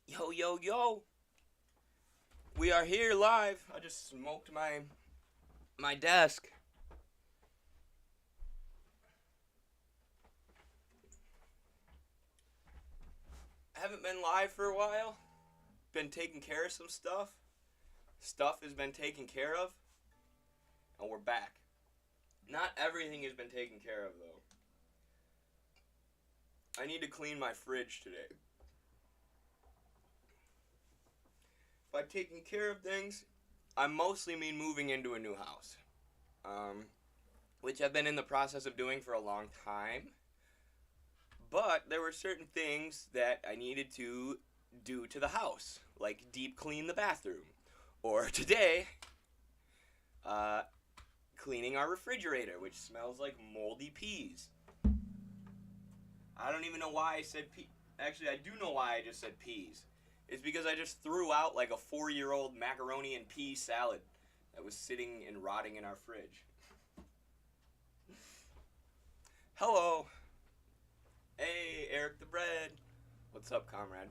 Yo, yo, yo. We are here live. I just smoked my desk. Haven't been live for a while. Been taking care of some stuff. Stuff has been taken care of. And we're back. Not everything has been taken care of, though. I need to clean my fridge today. By taking care of things, I mostly mean moving into a new house. Which I've been in the process of doing for a long time. But there were certain things that I needed to do to the house, like deep clean the bathroom. Or today, uh, cleaning our refrigerator, which smells like moldy peas. I don't even know why I said peas. Actually, I do know why I just said peas. It's because I just threw out like a 4-year-old macaroni and pea salad that was sitting and rotting in our fridge. Hello. Hey, Eric the Bread. What's up, comrade?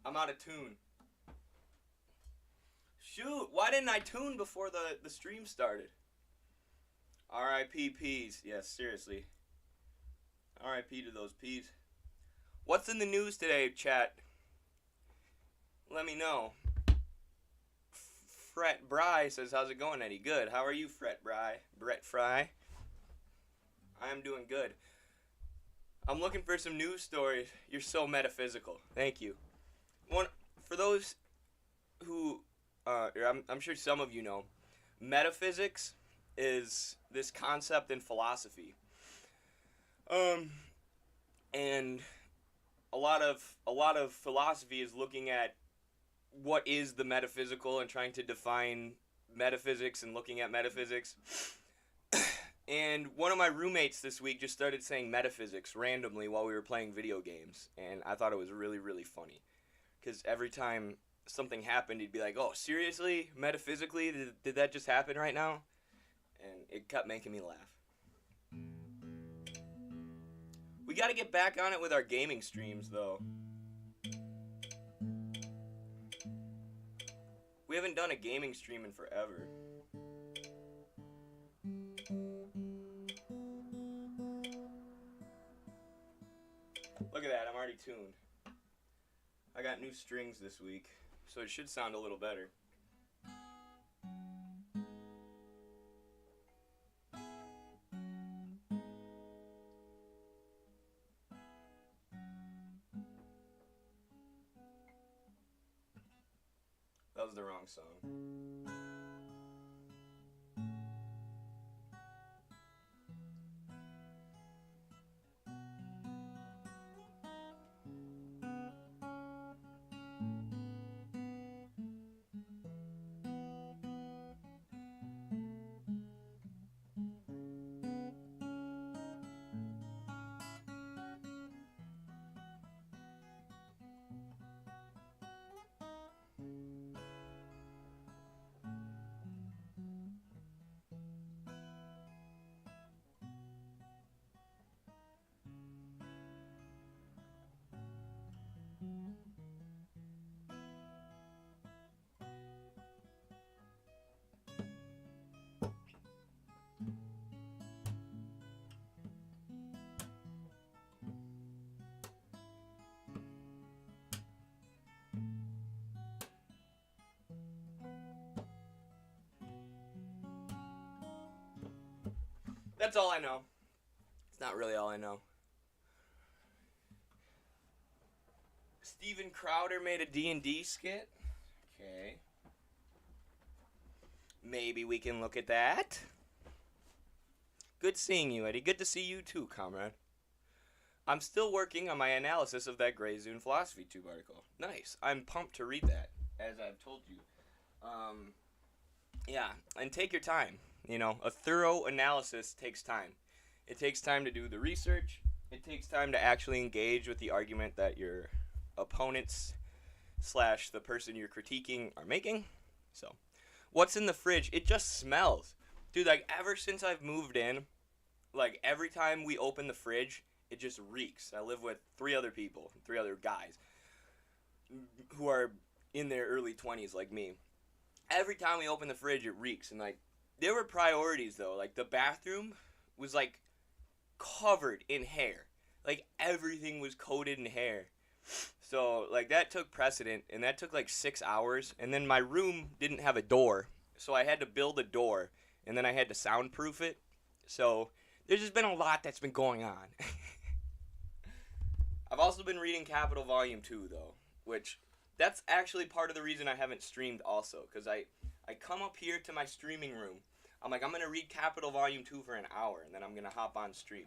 I'm out of tune. Shoot, why didn't I tune before the stream started? R.I.P. peas. Yes, seriously. R.I.P. to those peas. What's in the news today, chat? Let me know. Fret Bry says, how's it going, Eddie? Good. How are you, Fret Bry? Brett Fry? I am doing good. I'm looking for some news stories. You're so metaphysical. Thank you. For those who, I'm sure some of you know, metaphysics is this concept in philosophy. And a lot of philosophy is looking at what is the metaphysical and trying to define metaphysics and looking at metaphysics. And one of my roommates this week just started saying metaphysics randomly while we were playing video games, and I thought it was really, really funny. Because every time something happened, he'd be like, oh, seriously? Metaphysically? Did that just happen right now? And it kept making me laugh. We gotta get back on it with our gaming streams, though. We haven't done a gaming stream in forever. Look at that, I'm already tuned. I got new strings this week, so it should sound a little better. That was the wrong song. That's all I know. It's not really all I know. Steven Crowder made a D&D skit. Okay. Maybe we can look at that. Good seeing you, Eddie. Good to see you too, comrade. I'm still working on my analysis of that Grey Zone Philosophy Tube article. Nice. I'm pumped to read that, as I've told you. Yeah, and take your time. You know, a thorough analysis takes time. It takes time to do the research. It takes time to actually engage with the argument that your opponents slash the person you're critiquing are making. So, what's in the fridge? It just smells. Dude, like, ever since I've moved in, like, every time we open the fridge, it just reeks. I live with 3 other people, 3 other guys, who are in their early 20s like me. Every time we open the fridge, it reeks. And, like, there were priorities, though. Like, the bathroom was, like, covered in hair. Like, everything was coated in hair. So, like, that took precedent, and that took, like, 6 hours. And then my room didn't have a door, so I had to build a door, and then I had to soundproof it. So, there's just been a lot that's been going on. I've also been reading Capital Volume 2, though, which that's actually part of the reason I haven't streamed also, because I come up here to my streaming room. I'm like, I'm going to read Capital Volume 2 for an hour, and then I'm going to hop on stream.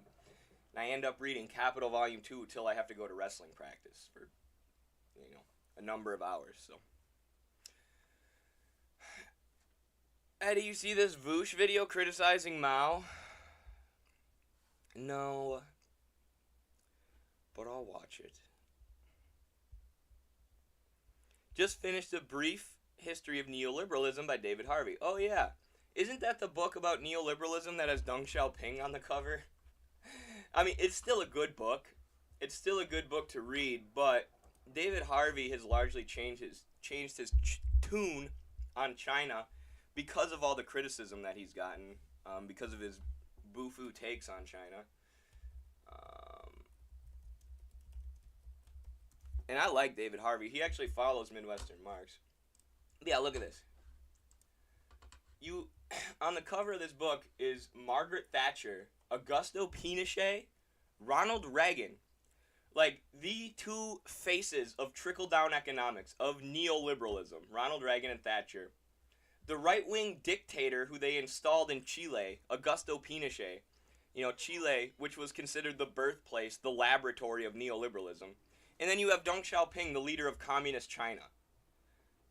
And I end up reading Capital Volume 2 till I have to go to wrestling practice for, a number of hours, so. Eddie, you see this Vosh video criticizing Mao? No. But I'll watch it. Just finished A Brief History of Neoliberalism by David Harvey. Oh, yeah. Isn't that the book about neoliberalism that has Deng Xiaoping on the cover? I mean, it's still a good book. It's still a good book to read, but David Harvey has largely changed his tune on China because of all the criticism that he's gotten, because of his boo-foo takes on China. And I like David Harvey. He actually follows Midwestern Marx. Yeah, look at this. On the cover of this book is Margaret Thatcher, Augusto Pinochet, Ronald Reagan. Like, the 2 faces of trickle-down economics, of neoliberalism, Ronald Reagan and Thatcher. The right-wing dictator who they installed in Chile, Augusto Pinochet. Chile, which was considered the birthplace, the laboratory of neoliberalism. And then you have Deng Xiaoping, the leader of Communist China.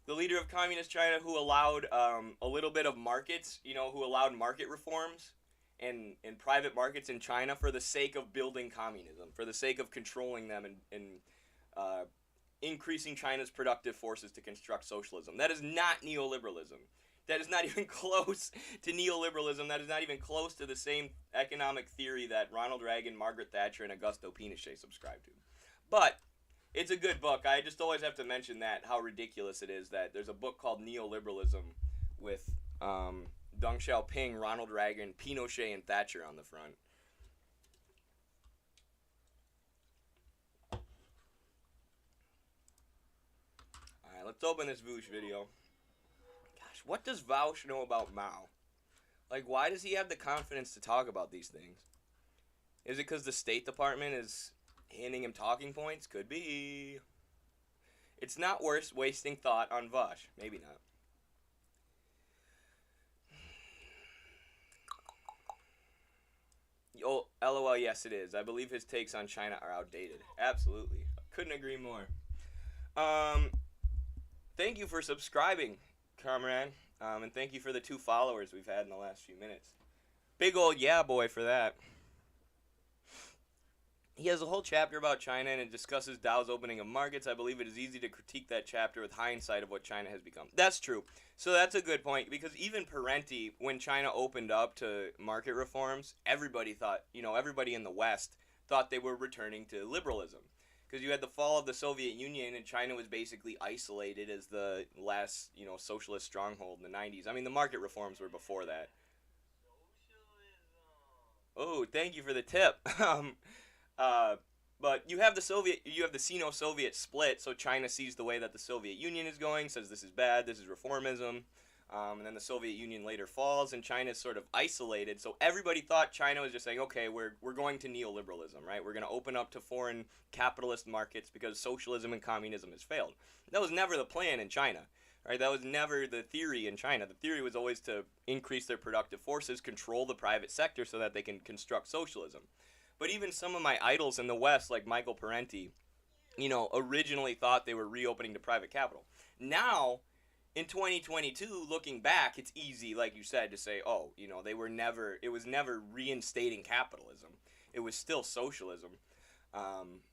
The leader of Communist China who allowed a little bit of markets, who allowed market reforms and private markets in China for the sake of building communism, for the sake of controlling them and increasing China's productive forces to construct socialism. That is not neoliberalism. That is not even close to neoliberalism. That is not even close to the same economic theory that Ronald Reagan, Margaret Thatcher, and Augusto Pinochet subscribed to. But it's a good book. I just always have to mention that, how ridiculous it is that there's a book called Neoliberalism with Deng Xiaoping, Ronald Reagan, Pinochet, and Thatcher on the front. Alright, let's open this Vosh video. Gosh, what does Vosh know about Mao? Like, why does he have the confidence to talk about these things? Is it because the State Department is handing him talking points? Could be. It's not worth wasting thought on Vosh. Maybe not. Oh, LOL, yes it is. I believe his takes on China are outdated. Absolutely. Couldn't agree more. Thank you for subscribing, comrade. And thank you for the 2 followers we've had in the last few minutes. Big old yeah boy for that. He has a whole chapter about China, and it discusses Dow's opening of markets. I believe it is easy to critique that chapter with hindsight of what China has become. That's true. So that's a good point, because even Parenti, when China opened up to market reforms, everybody thought, everybody in the West thought they were returning to liberalism. Because you had the fall of the Soviet Union, and China was basically isolated as the last, socialist stronghold in the 90s. I mean, the market reforms were before that. Oh, thank you for the tip. But you have the Sino-Soviet split, so China sees the way that the Soviet Union is going, says this is bad, this is reformism, and then the Soviet Union later falls, and China's sort of isolated, so everybody thought China was just saying, okay, we're going to neoliberalism, right? We're going to open up to foreign capitalist markets because socialism and communism has failed. That was never the plan in China, right? That was never the theory in China. The theory was always to increase their productive forces, control the private sector so that they can construct socialism. But even some of my idols in the West, like Michael Parenti, originally thought they were reopening to private capital. Now, in 2022, looking back, it's easy, like you said, to say, it was never reinstating capitalism. it was still socialism.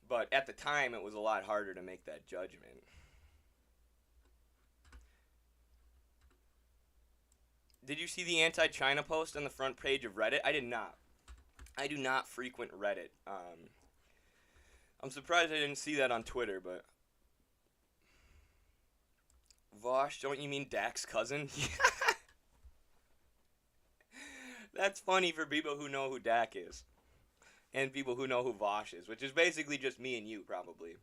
But at the time, it was a lot harder to make that judgment. Did you see the anti-China post on the front page of Reddit? I did not. I do not frequent Reddit. I'm surprised I didn't see that on Twitter, but... Vosh, don't you mean Dak's cousin? That's funny for people who know who Dak is. And people who know who Vosh is, which is basically just me and you, probably.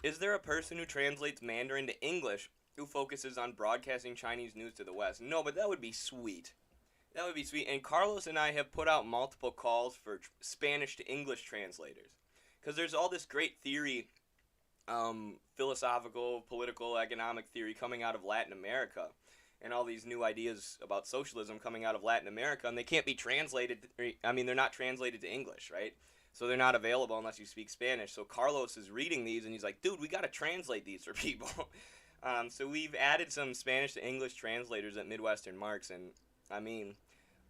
Is there a person who translates Mandarin to English who focuses on broadcasting Chinese news to the West? No, but that would be sweet. That would be sweet. And Carlos and I have put out multiple calls for Spanish to English translators. Because there's all this great theory, philosophical, political, economic theory coming out of Latin America. And all these new ideas about socialism coming out of Latin America. And they can't be translated. I mean, they're not translated to English, right? So they're not available unless you speak Spanish. So Carlos is reading these and he's like, dude, we got to translate these for people. So we've added some Spanish to English translators at Midwestern Marx. And I mean,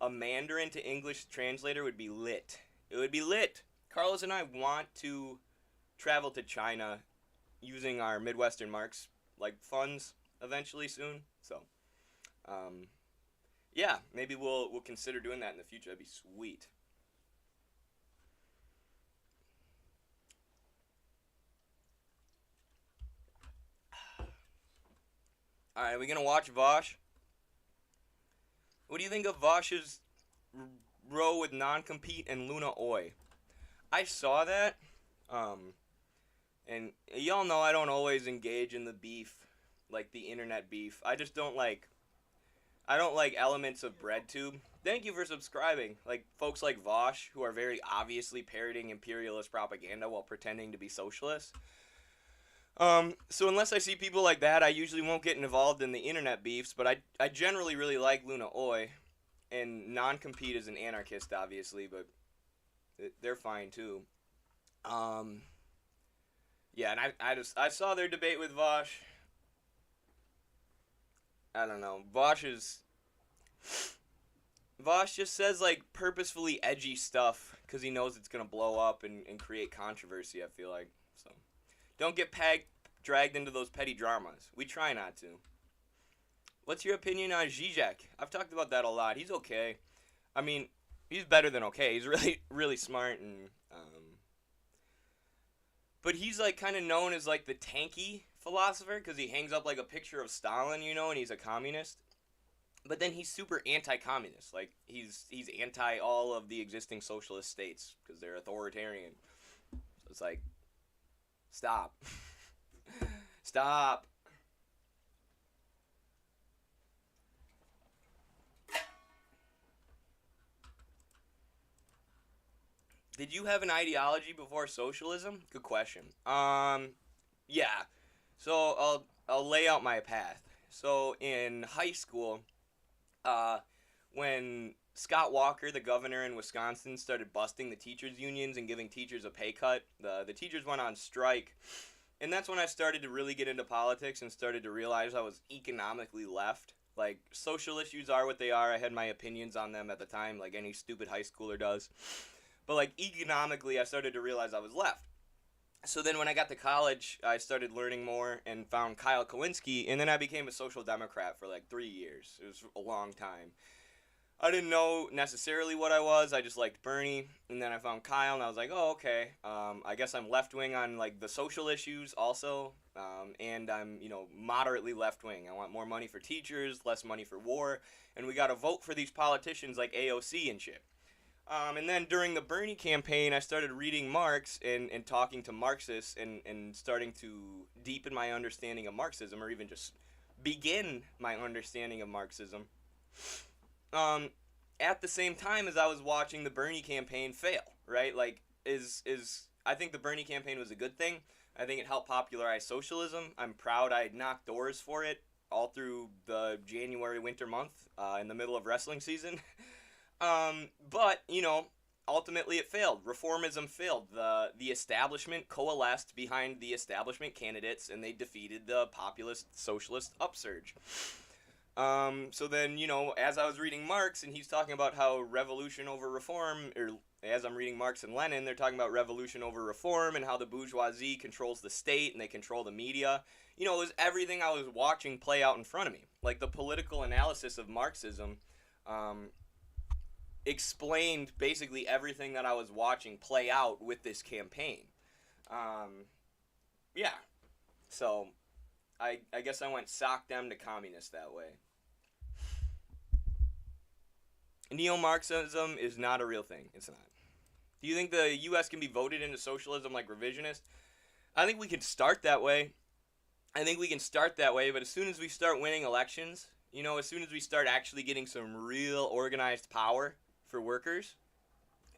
a Mandarin to English translator would be lit. It would be lit. Carlos and I want to travel to China using our Midwestern Marx funds eventually soon. So, yeah, maybe we'll consider doing that in the future. That'd be sweet. All right, are we gonna watch Vosh? What do you think of Vosh's row with non-compete and Luna Oi? I saw that, and y'all know I don't always engage in the beef, like the internet beef. I just don't like elements of BreadTube. Thank you for subscribing. Like, folks like Vosh, who are very obviously parroting imperialist propaganda while pretending to be socialists. So unless I see people like that, I usually won't get involved in the internet beefs, but I generally really like Luna Oi, and non-compete is an anarchist, obviously, but they're fine too. Yeah, and I saw their debate with Vosh. I don't know. Vosh just says purposefully edgy stuff because he knows it's gonna blow up and create controversy. I feel like so. Don't get dragged into those petty dramas. We try not to. What's your opinion on Zizek? I've talked about that a lot. He's okay. I mean, he's better than okay. He's really, really smart and but he's kind of known as the tanky philosopher because he hangs up a picture of Stalin, and he's a communist. But then he's super anti-communist. He's anti all of the existing socialist states because they're authoritarian. So it's stop. Stop. Did you have an ideology before socialism? Good question. Yeah. So I'll lay out my path. So in high school, when Scott Walker, the governor in Wisconsin, started busting the teachers' unions and giving teachers a pay cut, the teachers went on strike. And that's when I started to really get into politics and started to realize I was economically left. Social issues are what they are. I had my opinions on them at the time, like any stupid high schooler does. But, economically, I started to realize I was left. So then when I got to college, I started learning more and found Kyle Kowinski, and then I became a social democrat for, 3 years. It was a long time. I didn't know necessarily what I was. I just liked Bernie, and then I found Kyle, and I was like, oh, okay. I guess I'm left-wing on, the social issues also, and I'm, moderately left-wing. I want more money for teachers, less money for war, and we got to vote for these politicians like AOC and shit. And then during the Bernie campaign, I started reading Marx and talking to Marxists and starting to deepen my understanding of Marxism, or even just begin my understanding of Marxism. At the same time as I was watching the Bernie campaign fail, right? I think the Bernie campaign was a good thing. I think it helped popularize socialism. I'm proud I knocked doors for it all through the January winter month in the middle of wrestling season. But, ultimately it failed. Reformism failed. The establishment coalesced behind the establishment candidates, and they defeated the populist socialist upsurge. So then, as I was reading Marx and he's talking about how revolution over reform, or as I'm reading Marx and Lenin, they're talking about revolution over reform and how the bourgeoisie controls the state and they control the media. It was everything I was watching play out in front of me. Like the political analysis of Marxism explained basically everything that I was watching play out with this campaign. Yeah. So I guess I went sock them to communist that way. Neo-Marxism is not a real thing. It's not. Do you think the U.S. can be voted into socialism like revisionist? I think we can start that way. But as soon as we start winning elections, as soon as we start actually getting some real organized power for workers,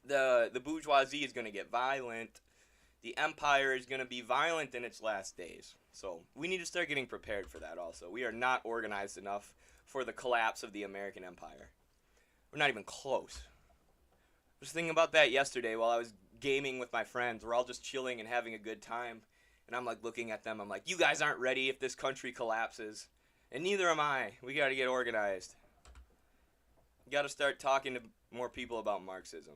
the bourgeoisie is going to get violent. The empire is going to be violent in its last days. So we need to start getting prepared for that also. We are not organized enough for the collapse of the American empire. We're not even close. I was thinking about that yesterday while I was gaming with my friends. We're all just chilling and having a good time. And I'm like looking at them. I'm like, you guys aren't ready if this country collapses. And neither am I. We got to get organized. You got to start talking to more people about Marxism.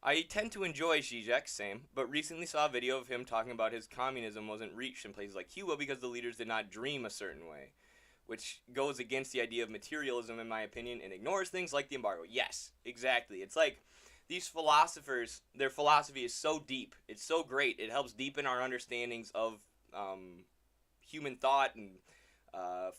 I tend to enjoy Zizek, same, but recently saw a video of him talking about his communism wasn't reached in places like Cuba because the leaders did not dream a certain way, which goes against the idea of materialism in my opinion and ignores things like the embargo. Yes, exactly. It's like these philosophers, their philosophy is so deep. It's so great. It helps deepen our understandings of human thought and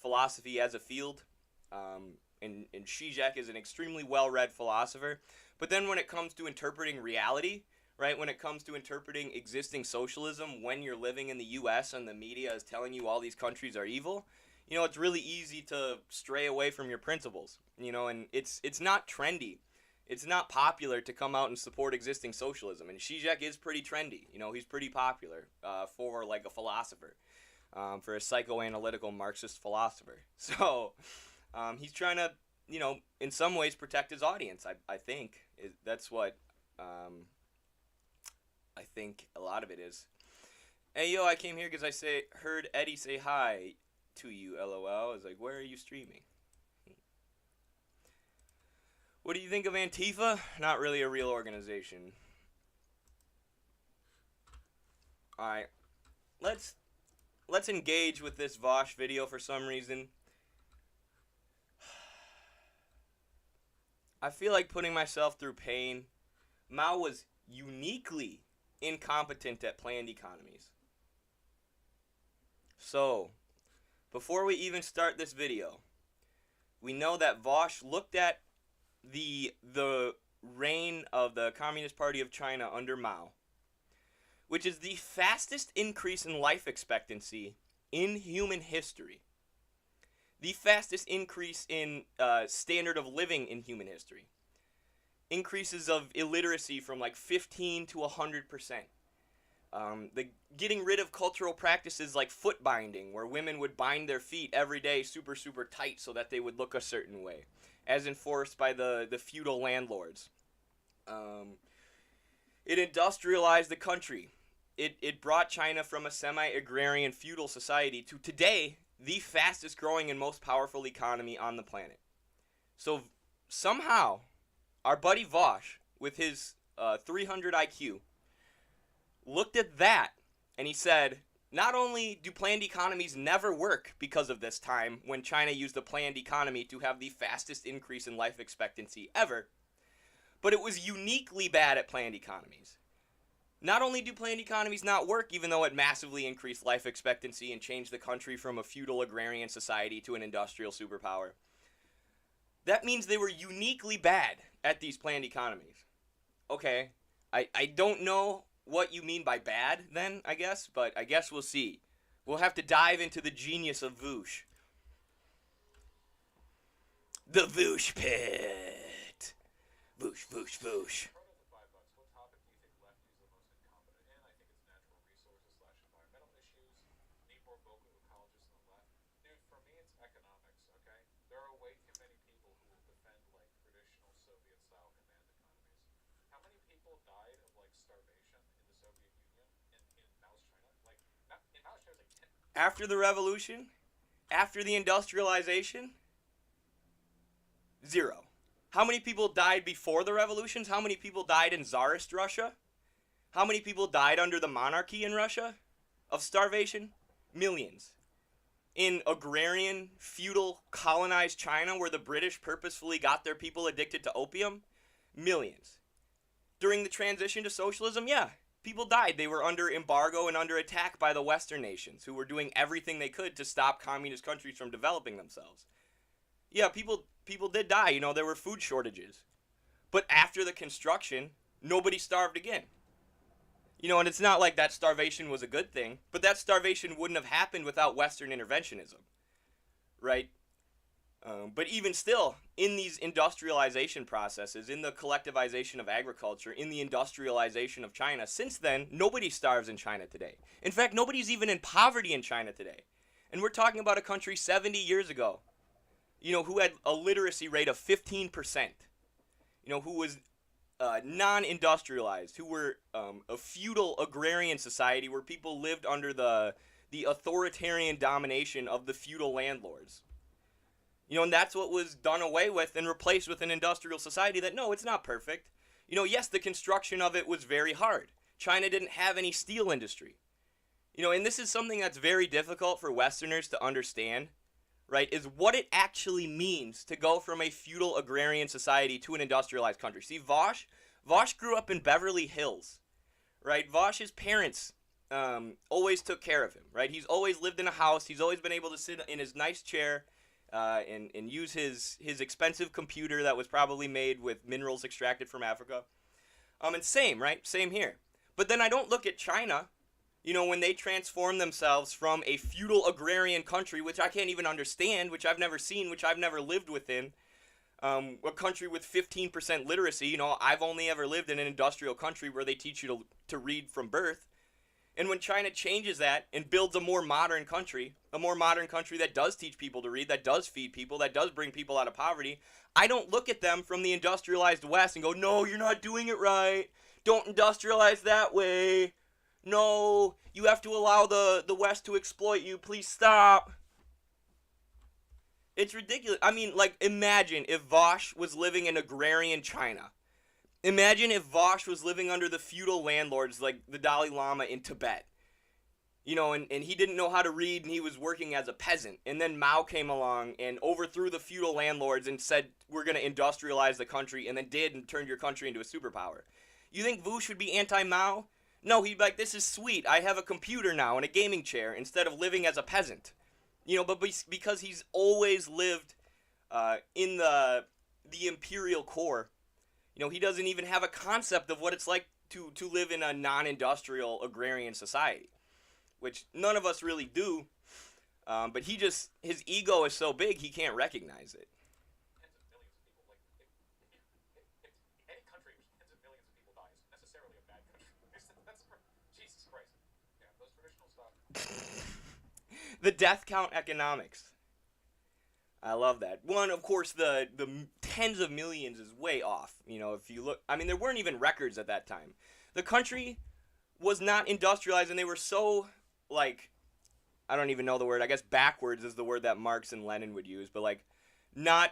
philosophy as a field. And Zizek is an extremely well-read philosopher. But then when it comes to interpreting reality, right, when it comes to interpreting existing socialism when you're living in the U.S. and the media is telling you all these countries are evil, it's really easy to stray away from your principles, and it's not trendy. It's not popular to come out and support existing socialism. And Zizek is pretty trendy. He's pretty popular for like a philosopher, for a psychoanalytical Marxist philosopher. So he's trying to, in some ways protect his audience. I think that's what I think a lot of it is. Hey, yo, I came here because I heard Eddie say hi to you, LOL. I was like, where are you streaming? What do you think of Antifa? Not really a real organization. Alright. Let's engage with this Vosh video for some reason. I feel like putting myself through pain. Mao was uniquely incompetent at planned economies. So, before we even start this video, we know that Vosh looked at the reign of the Communist Party of China under Mao, which is the fastest increase in life expectancy in human history. The fastest increase in standard of living in human history. Increases of illiteracy from like 15 to 100%. The getting rid of cultural practices like foot binding, where women would bind their feet every day super, super tight so that they would look a certain way, as enforced by the feudal landlords. It industrialized the country. It brought China from a semi-agrarian feudal society to today, the fastest growing and most powerful economy on the planet. So somehow, our buddy Vosh, with his 300 IQ, looked at that and he said, not only do planned economies never work because of this time when China used a planned economy to have the fastest increase in life expectancy ever, but it was uniquely bad at planned economies. Not only do planned economies not work, even though it massively increased life expectancy and changed the country from a feudal agrarian society to an industrial superpower, that means they were uniquely bad at these planned economies. Okay, I don't know what you mean by bad then, I guess, but I guess we'll see. We'll have to dive into the genius of Vosh. The Vosh pit. Vosh, Vosh, Vosh. After the revolution, after the industrialization? Zero. How many people died before the revolutions? How many people died in Tsarist Russia? How many people died under the monarchy in Russia of starvation? Millions. In agrarian, feudal, colonized China, where the British purposefully got their people addicted to opium? Millions. During the transition to socialism, yeah, people died. They were under embargo and under attack by the Western nations, who were doing everything they could to stop communist countries from developing themselves. Yeah, people did die. You know, there were food shortages. But after the construction, nobody starved again. You know, and it's not like that starvation was a good thing, but that starvation wouldn't have happened without Western interventionism, right? But even still, in these industrialization processes, in the collectivization of agriculture, in the industrialization of China, since then, nobody starves in China today. In fact, nobody's even in poverty in China today. And we're talking about a country 70 years ago, you know, who had a literacy rate of 15%, you know, who was non-industrialized, who were a feudal agrarian society where people lived under the authoritarian domination of the feudal landlords. You know, and that's what was done away with and replaced with an industrial society that, no, it's not perfect. You know, yes, the construction of it was very hard. China didn't have any steel industry. You know, and this is something that's very difficult for Westerners to understand, right, is what it actually means to go from a feudal agrarian society to an industrialized country. See, Vosh grew up in Beverly Hills, right? Vosh's parents always took care of him, right? He's always lived in a house. He's always been able to sit in his nice chair and use his expensive computer that was probably made with minerals extracted from Africa. And same, right? Same here. But then I don't look at China, you know, when they transform themselves from a feudal agrarian country, which I can't even understand, which I've never seen, which I've never lived within, a country with 15% literacy. You know, I've only ever lived in an industrial country where they teach you to read from birth. And when China changes that and builds a more modern country that does teach people to read, that does feed people, that does bring people out of poverty, I don't look at them from the industrialized West and go, no, you're not doing it right. Don't industrialize that way. No, you have to allow the West to exploit you. Please stop. It's ridiculous. I mean, like, imagine if Vosh was living in agrarian China. Imagine if Vosh was living under the feudal landlords like the Dalai Lama in Tibet. You know, and he didn't know how to read and he was working as a peasant. And then Mao came along and overthrew the feudal landlords and said, we're going to industrialize the country, and then did, and turned your country into a superpower. You think Vosh would be anti-Mao? No, he'd be like, this is sweet. I have a computer now and a gaming chair instead of living as a peasant. You know, but because he's always lived in the imperial core, you know, he doesn't even have a concept of what it's like to live in a non-industrial agrarian society, which none of us really do. But his ego is so big, he can't recognize it. Any country in which tens of millions of people die is necessarily a bad country. Jesus Christ. Yeah, those traditional stuff. The death count economics. I love that. One, of course, the tens of millions is way off. You know, if you look, I mean, there weren't even records at that time. The country was not industrialized, and they were so, like, I don't even know the word. I guess backwards is the word that Marx and Lenin would use, but, like, not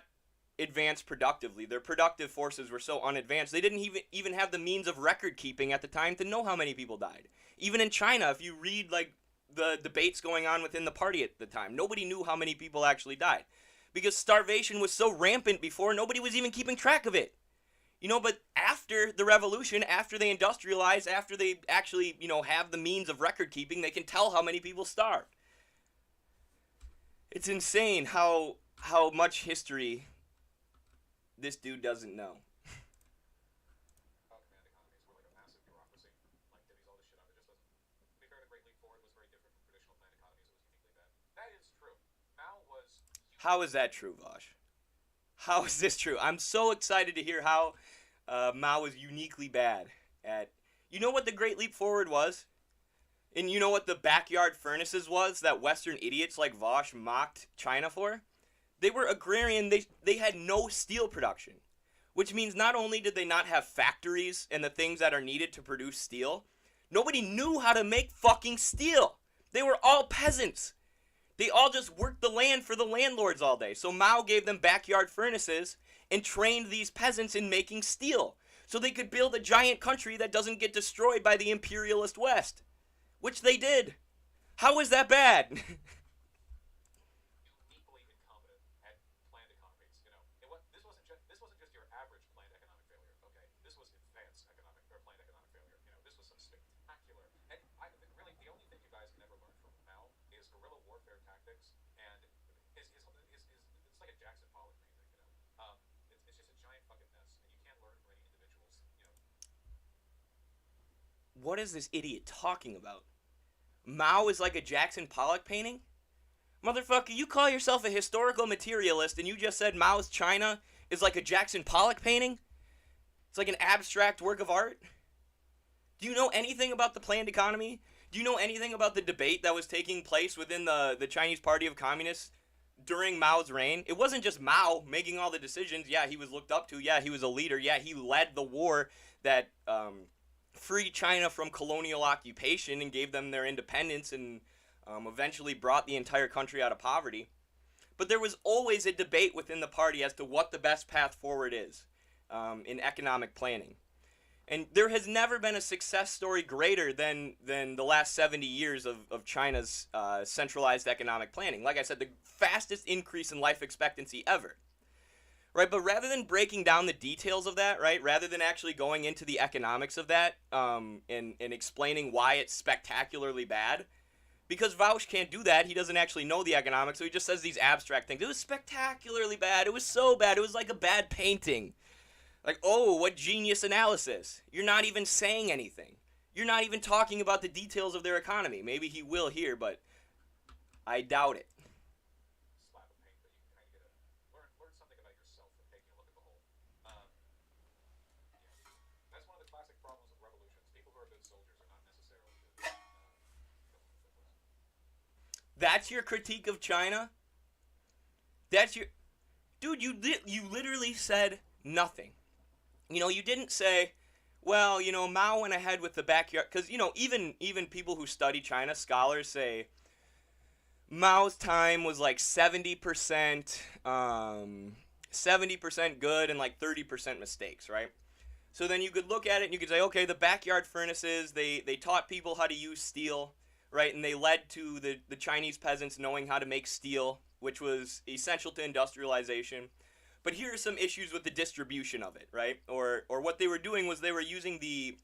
advanced productively. Their productive forces were so unadvanced, they didn't even have the means of record keeping at the time to know how many people died. Even in China, if you read, like, the debates going on within the party at the time, nobody knew how many people actually died. Because starvation was so rampant before, nobody was even keeping track of it. You know, but after the revolution, after they industrialize, after they actually, you know, have the means of record keeping, they can tell how many people starved. It's insane how much history this dude doesn't know. Command economies were like a massive bureaucracy. Like, divvies all this shit out. It just doesn't. To be fair, the Great Leap Forward was very different from traditional planned economies. It was uniquely bad. That is true. Mao was. How is that true, Vosh? How is this true? I'm so excited to hear how Mao was uniquely bad at... You know what the Great Leap Forward was? And you know what the backyard furnaces was that Western idiots like Vosh mocked China for? They were agrarian. They had no steel production. Which means not only did they not have factories and the things that are needed to produce steel, nobody knew how to make fucking steel. They were all peasants. They all just worked the land for the landlords all day. So Mao gave them backyard furnaces and trained these peasants in making steel so they could build a giant country that doesn't get destroyed by the imperialist West, which they did. How is that bad? Equally incompetent at planned economies. This wasn't just your average planned economic failure. Okay, this was advanced economic or planned economic failure. This was some spectacular. And really the only thing you guys can ever learn from Mao is guerrilla warfare tactics, and it's like a Jackson Pollock painting. It's just a giant fucking mess, and you can't learn from any individuals. What is this idiot talking about? Mao is like a Jackson Pollock painting? Motherfucker, you call yourself a historical materialist and you just said Mao's China is like a Jackson Pollock painting? It's like an abstract work of art? Do you know anything about the planned economy? Do you know anything about the debate that was taking place within the Chinese Party of Communists during Mao's reign? It wasn't just Mao making all the decisions. Yeah, he was looked up to. Yeah, he was a leader. Yeah, he led the war that freed China from colonial occupation and gave them their independence and eventually brought the entire country out of poverty. But there was always a debate within the party as to what the best path forward is in economic planning. And there has never been a success story greater than the last 70 years of China's centralized economic planning. Like I said, the fastest increase in life expectancy ever. Right, but rather than breaking down the details of that, right, rather than actually going into the economics of that and explaining why it's spectacularly bad, because Vosh can't do that, he doesn't actually know the economics, so he just says these abstract things. It was spectacularly bad, it was so bad, it was like a bad painting. Like, oh, what genius analysis. You're not even saying anything. You're not even talking about the details of their economy. Maybe he will here, but I doubt it. That's your critique of China? That's your... Dude, you literally said nothing. You didn't say, well, Mao went ahead with the backyard... Because, even people who study China, scholars say Mao's time was like 70%, 70% good and like 30% mistakes, right? So then you could look at it and you could say, okay, the backyard furnaces, they taught people how to use steel, right? And they led to the Chinese peasants knowing how to make steel, which was essential to industrialization. But here are some issues with the distribution of it, right? Or what they were doing was they were using the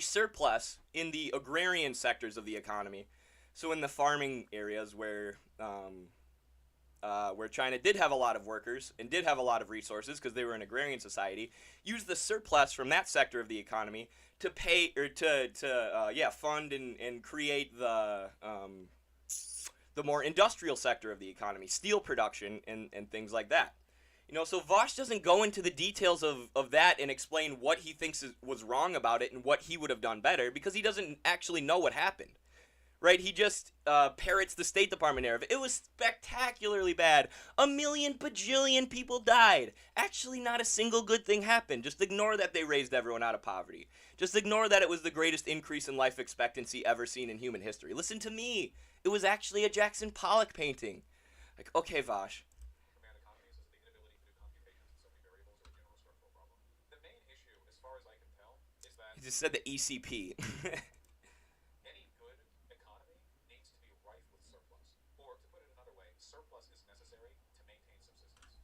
surplus in the agrarian sectors of the economy. So in the farming areas where China did have a lot of workers and did have a lot of resources because they were an agrarian society, use the surplus from that sector of the economy to pay or to fund and create the more industrial sector of the economy, steel production and things like that. So Vosh doesn't go into the details of that and explain what he thinks was wrong about it and what he would have done better because he doesn't actually know what happened. Right, he just parrots the State Department narrative. It was spectacularly bad. 1 million bajillion people died. Actually, not a single good thing happened. Just ignore that they raised everyone out of poverty. Just ignore that it was the greatest increase in life expectancy ever seen in human history. Listen to me. It was actually a Jackson Pollock painting. Like, okay, Vosh. Command economies is the inability to do computations in so many variables or a general structural problem. The main issue, as far as I can tell, is that... He just said the ECP. Surplus is necessary to maintain subsistence.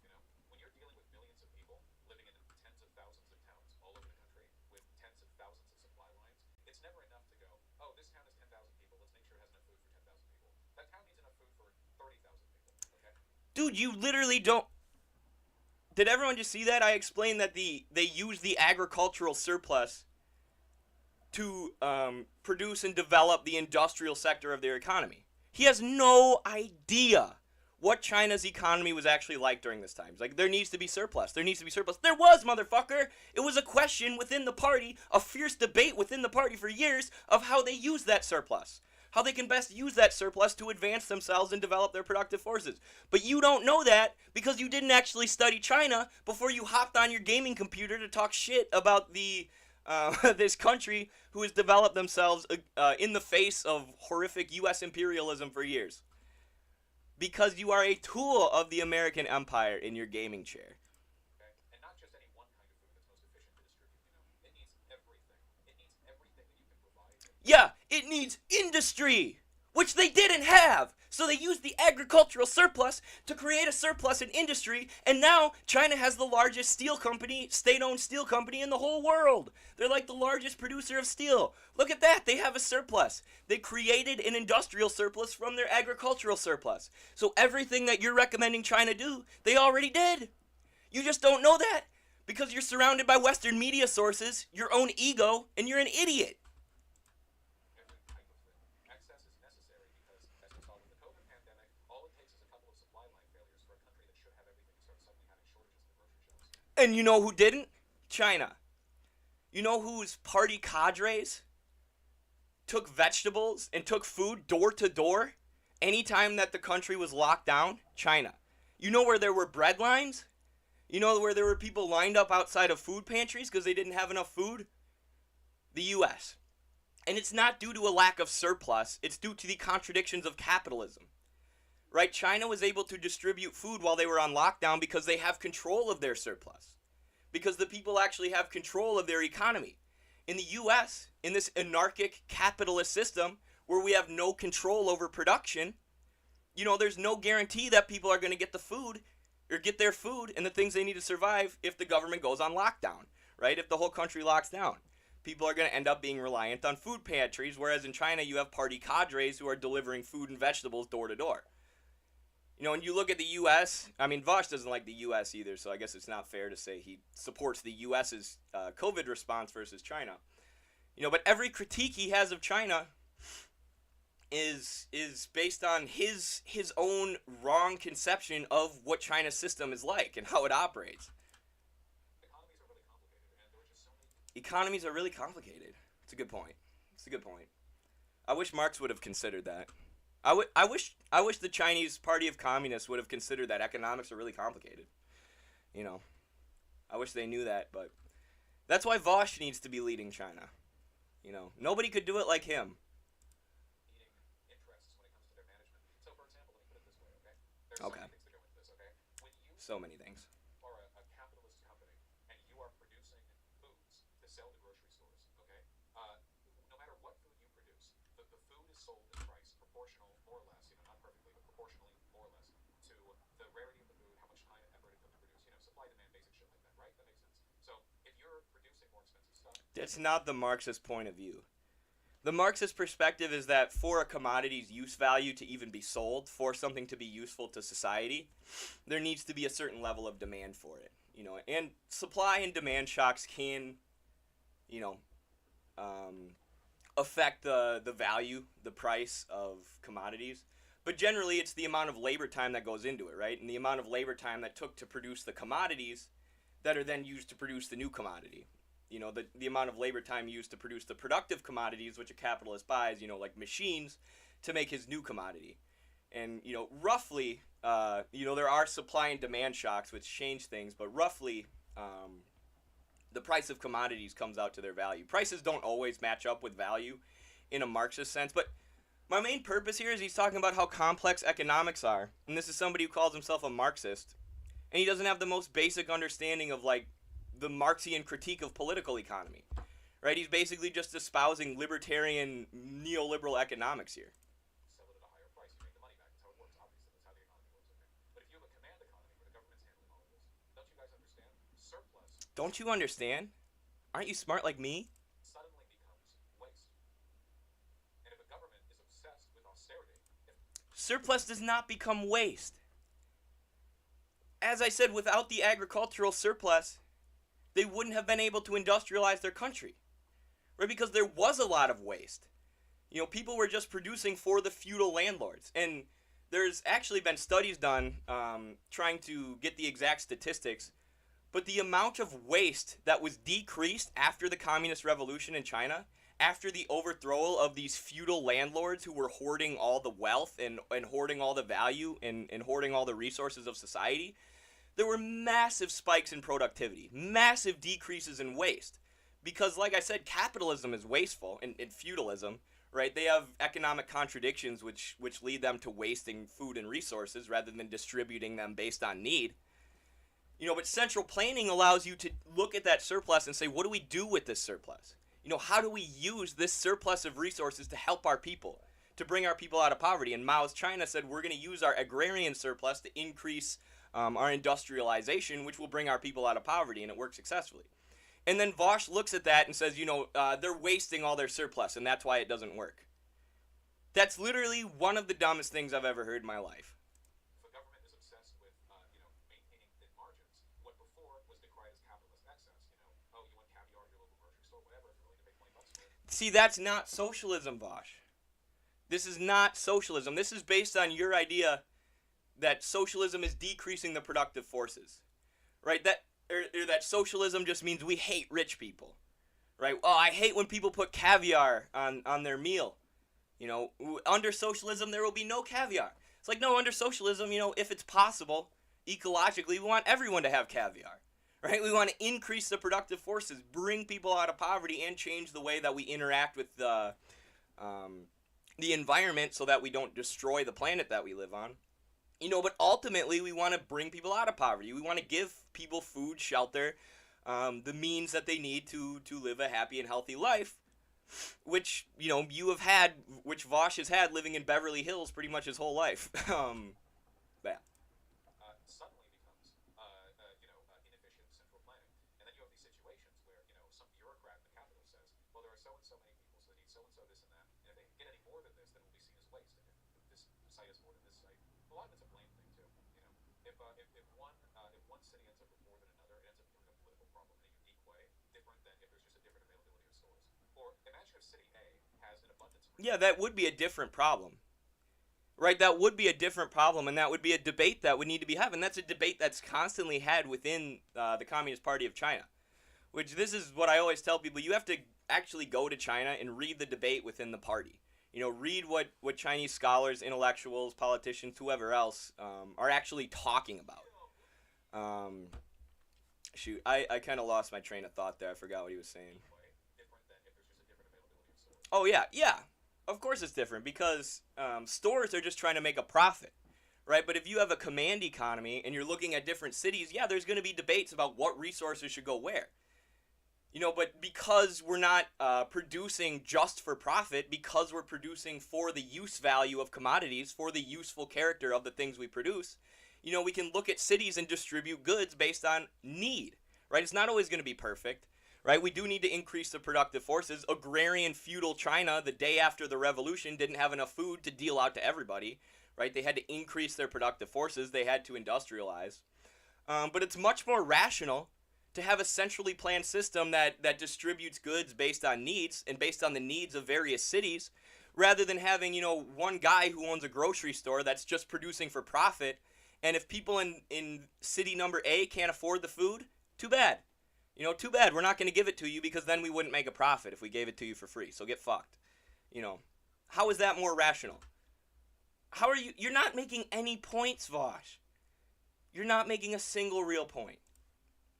When you're dealing with millions of people living in tens of thousands of towns all over the country with tens of thousands of supply lines, it's never enough to go, oh, this town has 10,000 people, let's make sure it has enough food for 10,000 people. That town needs enough food for 30,000 people, okay? Dude, you literally don't... Did everyone just see that? I explained that they use the agricultural surplus to produce and develop the industrial sector of their economy. He has no idea what China's economy was actually like during this time. It's like, there needs to be surplus. There needs to be surplus. There was, motherfucker! It was a question within the party, a fierce debate within the party for years of how they use that surplus. How they can best use that surplus to advance themselves and develop their productive forces. But you don't know that because you didn't actually study China before you hopped on your gaming computer to talk shit about this country who has developed themselves in the face of horrific U.S. imperialism for years. because you are a tool of the American empire in your gaming chair. Okay? And not just any one kind of food that's most efficient to distribute, It needs everything. It needs everything that you can provide. Yeah, it needs industry, which they didn't have. So they used the agricultural surplus to create a surplus in industry, and now China has the largest steel company, state-owned steel company in the whole world. They're like the largest producer of steel. Look at that, they have a surplus. They created an industrial surplus from their agricultural surplus. So everything that you're recommending China do, they already did. You just don't know that because you're surrounded by Western media sources, your own ego, and you're an idiot. Every type of thing. Excess is necessary because, as we saw with the COVID pandemic, all it takes is a couple of supply line failures for a country that should have everything to start suddenly having shortages in the grocery shelves. And you know who didn't? China. You know whose party cadres took vegetables and took food door to door anytime that the country was locked down? China. You know where there were bread lines? You know where there were people lined up outside of food pantries because they didn't have enough food? The U.S. And it's not due to a lack of surplus, it's due to the contradictions of capitalism. Right? China was able to distribute food while they were on lockdown because they have control of their surplus. Because the people actually have control of their economy. In the U.S., in this anarchic capitalist system where we have no control over production, there's no guarantee that people are going to get the food or get their food and the things they need to survive if the government goes on lockdown, right? If the whole country locks down. People are going to end up being reliant on food pantries, whereas in China you have party cadres who are delivering food and vegetables door to door. And you look at the U.S., Vosh doesn't like the U.S. either, so I guess it's not fair to say he supports the U.S.'s COVID response versus China. But every critique he has of China is based on his own wrong conception of what China's system is like and how it operates. Economies are really complicated. It's a good point. I wish Marx would have considered that. I wish the Chinese Party of Communists would have considered that economics are really complicated. I wish they knew that, but that's why Vosh needs to be leading China. Nobody could do it like him. Interests when it comes to their management. So, for example, let me put it this way, okay? There's so many things that go into this, okay? When you So many things. are a capitalist company and you are producing foods to sell to grocery stores, okay? No matter what food you produce, the food is sold at price proportional, more or less, not perfectly, but proportionally, more or less, to the rarity of the food, how much time and effort it took to produce, supply, demand, basic shit like that, right? That makes sense. So, if you're producing more expensive stuff... That's not the Marxist point of view. The Marxist perspective is that for a commodity's use value to even be sold, for something to be useful to society, there needs to be a certain level of demand for it. And supply and demand shocks can, affect the value, the price of commodities. But generally, it's the amount of labor time that goes into it, right? And the amount of labor time that took to produce the commodities that are then used to produce the new commodity. The amount of labor time used to produce the productive commodities, which a capitalist buys, like machines, to make his new commodity. And, roughly, there are supply and demand shocks which change things, but roughly, the price of commodities comes out to their value. Prices don't always match up with value in a Marxist sense, but my main purpose here is he's talking about how complex economics are. And this is somebody who calls himself a Marxist, and he doesn't have the most basic understanding of, the Marxian critique of political economy, right? He's basically just espousing libertarian neoliberal economics here. Sell it at a higher price, you make the money back. That's how it works, obviously. That's how the economy works, okay? But if you have a command economy where the government's handling all of this, don't you guys understand? Surplus... Don't you understand? Aren't you smart like me? ...suddenly becomes waste. And if a government is obsessed with austerity... Surplus does not become waste. As I said, without the agricultural surplus, they wouldn't have been able to industrialize their country, right? Because there was a lot of waste. People were just producing for the feudal landlords. And there's actually been studies done trying to get the exact statistics, but the amount of waste that was decreased after the Communist Revolution in China, after the overthrow of these feudal landlords who were hoarding all the wealth and hoarding all the value and hoarding all the resources of society, there were massive spikes in productivity, massive decreases in waste. Because, like I said, capitalism is wasteful, and feudalism, right? They have economic contradictions which lead them to wasting food and resources rather than distributing them based on need. But central planning allows you to look at that surplus and say, what do we do with this surplus? How do we use this surplus of resources to help our people, to bring our people out of poverty? And Mao's China said, we're going to use our agrarian surplus to increase our industrialization, which will bring our people out of poverty, and it worked successfully. And then Vosh looks at that and says, they're wasting all their surplus, and that's why it doesn't work. That's literally one of the dumbest things I've ever heard in my life. If a government is obsessed with, maintaining thin margins, what before was decried as capitalist excess, oh, you want caviar at your local grocery store, whatever, if you're willing to pay $20 for it. See, that's not socialism, Vosh. This is not socialism. This is based on your idea that socialism is decreasing the productive forces, right? That socialism just means we hate rich people, right? Oh, I hate when people put caviar on their meal. Under socialism, there will be no caviar. It's like, no, under socialism, if it's possible, ecologically, we want everyone to have caviar, right? We want to increase the productive forces, bring people out of poverty, and change the way that we interact with the environment so that we don't destroy the planet that we live on. But ultimately, we want to bring people out of poverty. We want to give people food, shelter, the means that they need to live a happy and healthy life, which, you have had, which Vosh has had living in Beverly Hills pretty much his whole life. Yeah. Suddenly becomes, inefficient central planning. And then you have these situations where, some bureaucrat in the capital says, well, there are so-and-so many people, so they need so-and-so this and that. And if they get any more than this, then it will be seen as waste. And if this site is more than this site, a lot of it's a blame thing, too. If one city ends up with more than another, it ends up becoming a political problem in a unique way, different than if there's just a different availability of stores. Or imagine if city A has an abundance of... Yeah, that would be a different problem. Right, that would be a different problem, and that would be a debate that would need to be had. And that's a debate that's constantly had within the Communist Party of China. Which, this is what I always tell people, you have to actually go to China and read the debate within the party. Read what Chinese scholars, intellectuals, politicians, whoever else are actually talking about. Shoot, I kind of lost my train of thought there. I forgot what he was saying. Oh, yeah. Of course it's different, because stores are just trying to make a profit, right? But if you have a command economy and you're looking at different cities, yeah, there's going to be debates about what resources should go where. But because we're not producing just for profit, because we're producing for the use value of commodities, for the useful character of the things we produce, we can look at cities and distribute goods based on need, right? It's not always going to be perfect. Right, we do need to increase the productive forces. Agrarian feudal China, the day after the revolution, didn't have enough food to deal out to everybody. Right, they had to increase their productive forces. They had to industrialize. But it's much more rational to have a centrally planned system that distributes goods based on needs and based on the needs of various cities, rather than having, one guy who owns a grocery store that's just producing for profit. And if people in city number A can't afford the food, too bad. Too bad. We're not going to give it to you, because then we wouldn't make a profit if we gave it to you for free. So get fucked. How is that more rational? How are you? You're not making any points, Vosh. You're not making a single real point.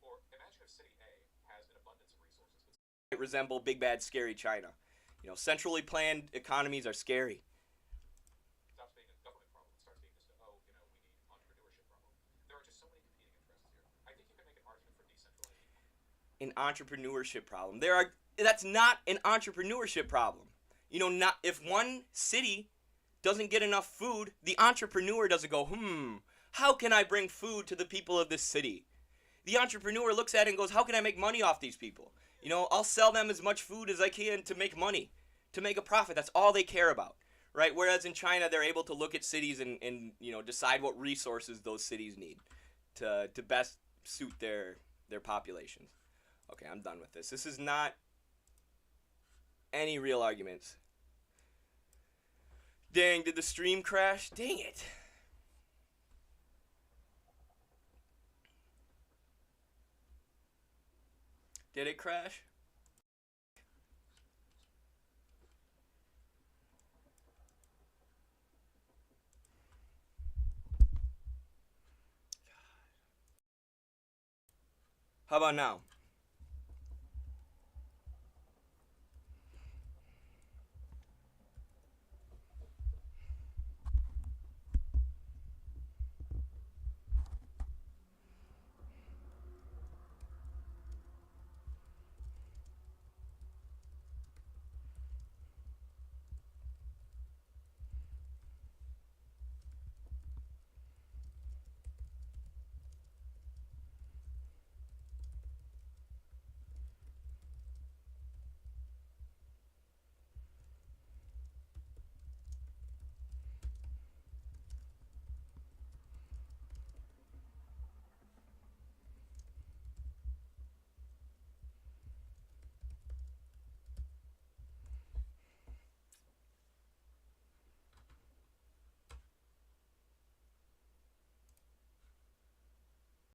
Or imagine if city A has an abundance of resources. It resemble big, bad, scary China. Centrally planned economies are scary. It stops being a government problem. It starts being just we need entrepreneurship problem. There are just so many competing interests here. I think you can make an argument for decentralization. An entrepreneurship problem. That's not an entrepreneurship problem. Not if one city doesn't get enough food, the entrepreneur doesn't go, how can I bring food to the people of this city? The entrepreneur looks at it and goes, how can I make money off these people? I'll sell them as much food as I can to make money, to make a profit. That's all they care about, right? Whereas in China, they're able to look at cities and decide what resources those cities need to best suit their populations. Okay, I'm done with this. This is not any real arguments. Dang, did the stream crash? Dang it. Did it crash? How about now?